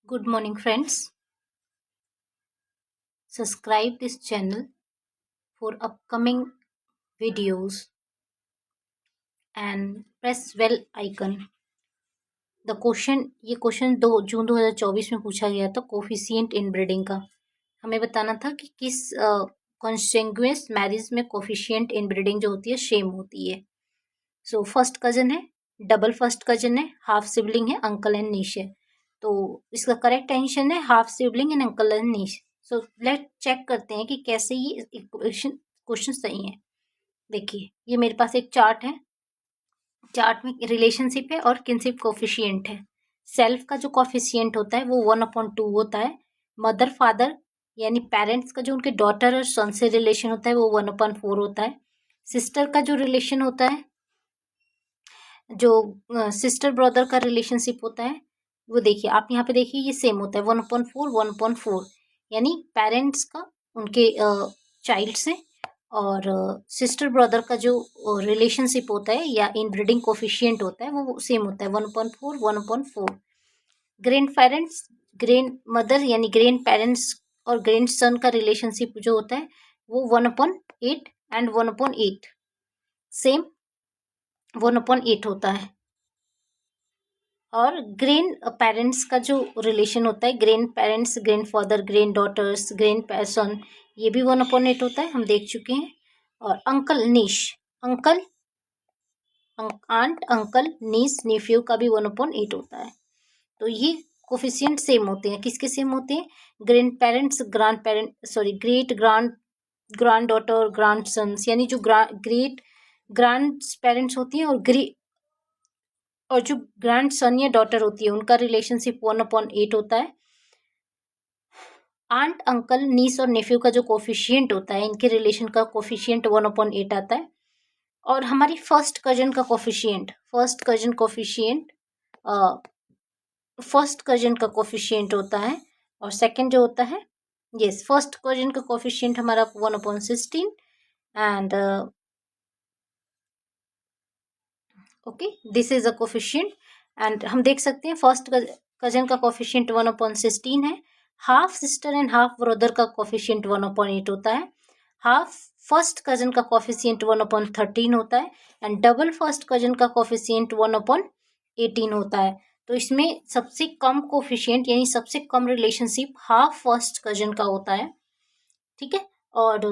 Good morning, friends. Subscribe this channel for upcoming videos and press bell icon. ये question 2 जून 2024 में पूछा गया था कोफिशिएंट इनब्रीडिंग का। हमें बताना था कि किस कॉन्टिग्युअस मैरिज में कोफिशिएंट इनब्रीडिंग जो होती है सेम होती है। सो फर्स्ट कजन है, डबल फर्स्ट कजन है, हाफ सिबलिंग है, अंकल एंड नीश है। तो इसका करेक्ट आंसर है half sibling and uncle and niece. So let check करते हैं कि कैसे ये क्वेश्चन सही है। देखिए, ये मेरे पास एक चार्ट है। चार्ट में रिलेशनशिप है और किनशिप कोफिशिएंट है। सेल्फ का जो कोफिशिएंट होता है वो 1/2 होता है। मदर फादर यानी पेरेंट्स का जो उनके डॉटर और सन से रिलेशन होता है वो 1/4 होता है। सिस्टर का जो रिलेशन होता है, जो सिस्टर ब्रदर का रिलेशनशिप होता है, वो देखिए, आप यहाँ पे देखिए ये सेम होता है 1/4 1/4, यानी पेरेंट्स का उनके चाइल्ड से, और सिस्टर ब्रदर का जो रिलेशनशिप होता है या इनब्रीडिंग कोफिशिएंट होता है वो सेम होता है 1/4 1/4। ग्रैंड पेरेंट्स, ग्रैंड मदर यानी ग्रैंड पेरेंट्स और ग्रैंड सन का रिलेशनशिप जो होता है वो 1/8 एंड 1/8 सेम 1/8 होता है। और ग्रैंड पेरेंट्स का जो रिलेशन होता है, grand parents, grandfather, granddaughters, grandson, ये भी 1/8 होता है, हम देख चुके हैं। और uncle niece, uncle aunt, uncle niece, nephew का भी 1/8 होता है। तो ये कोफिशिएंट सेम होते हैं। किसके सेम होते हैं? Grand parents, grand parent, sorry, great grand daughter, grand sons, यानी जो ग्रेट ग्रैंड पेरेंट्स होती हैं और जो ग्रैंड सन या डॉटर होती है उनका रिलेशनशिप 1/8 होता है। आंट, अंकल, नीस और नेफ्यू का जो कोफिशिएंट होता है, इनके रिलेशन का कोफिशिएंट 1/8 आता है। और हमारी फर्स्ट कजन का कोफिशिएंट, फर्स्ट कजन का कोफिशिएंट होता है। और सेकंड जो होता है, यस, फर्स्ट कजन का कोफिशिएंट हमारा 1/16 and okay, this is a coefficient. And हम देख सकते हैं फर्स्ट कजन का कोफिशिएंट 1/16 है। Half sister and half brother का कोफिशिएंट 1/8 होता है। हाफ फर्स्ट कजन का कोफिशिएंट 1/13 होता है एंड डबल फर्स्ट कजन का कोफिशिएंट 1/18 होता है। तो इसमें सबसे कम कोफिशिएंट यानी सबसे कम रिलेशनशिप हाफ फर्स्ट कजन का होता है। ठीक है। और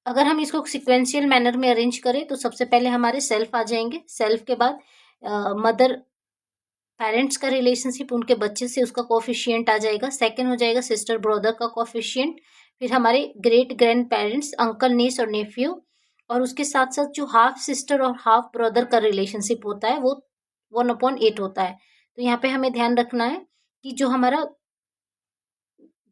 अगर हम इसको सिक्वेंशियल मैनर में अरेंज करें तो सबसे पहले हमारे सेल्फ आ जाएंगे। सेल्फ के बाद मदर पेरेंट्स का रिलेशनशिप, उनके बच्चे से उसका कोफिशिएंट आ जाएगा। सेकंड हो जाएगा सिस्टर ब्रदर का कोफिशिएंट। फिर हमारे ग्रेट ग्रैंड पेरेंट्स, अंकल, नीस और नेफ्यू। और उसके साथ साथ जो हाफ सिस्टर और हाफ ब्रदर का रिलेशनशिप होता है वो 1/8 होता है। तो यहाँ पे हमें ध्यान रखना है कि जो हमारा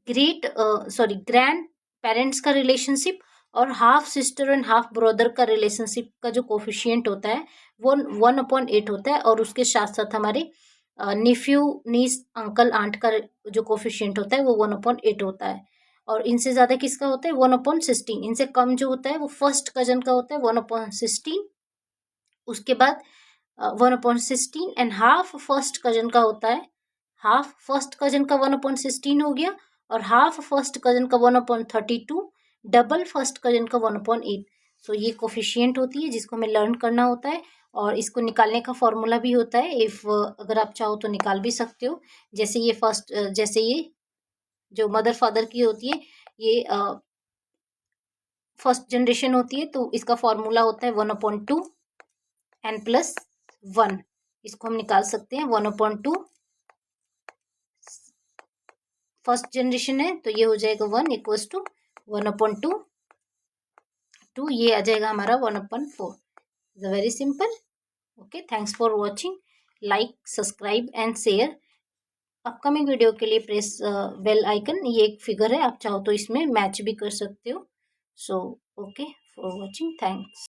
ग्रैंड पेरेंट्स का रिलेशनशिप और half sister and half brother का रिलेशनशिप का जो कोफिशिएंट होता है वो 1/8 होता है। और उसके साथ साथ हमारे नेफ्यू, नीस, अंकल, आंट का जो कोफिशिएंट होता है वो 1/8 होता है। और इनसे ज़्यादा किसका होता है? 1/16। इनसे कम जो होता है वो फर्स्ट कजन का होता है 1/16। उसके बाद 1/16 एंड हाफ फर्स्ट कजन का होता है। हाफ फर्स्ट कजन का 1/16 हो गया और हाफ फर्स्ट कजन का 1/32, डबल फर्स्ट कजन का 1/8। सो ये कोफिशिएंट होती है जिसको हमें लर्न करना होता है। और इसको निकालने का फॉर्मूला भी होता है। इफ अगर आप चाहो तो निकाल भी सकते हो। जैसे ये जो मदर फादर की होती है, ये फर्स्ट जनरेशन होती है, तो इसका फॉर्मूला होता है 1/2 एन प्लस 1। इसको हम निकाल सकते हैं 1/2 फर्स्ट जनरेशन है, तो ये हो जाएगा 1 इक्वल्स टू 1/2 2, ये आ जाएगा हमारा 1/4। Very simple. Okay, thanks for watching. Like, subscribe and share. Upcoming video के लिए प्रेस बेल आइकन। ये एक फिगर है, आप चाहो तो इसमें मैच भी कर सकते हो। So okay, for watching, thanks.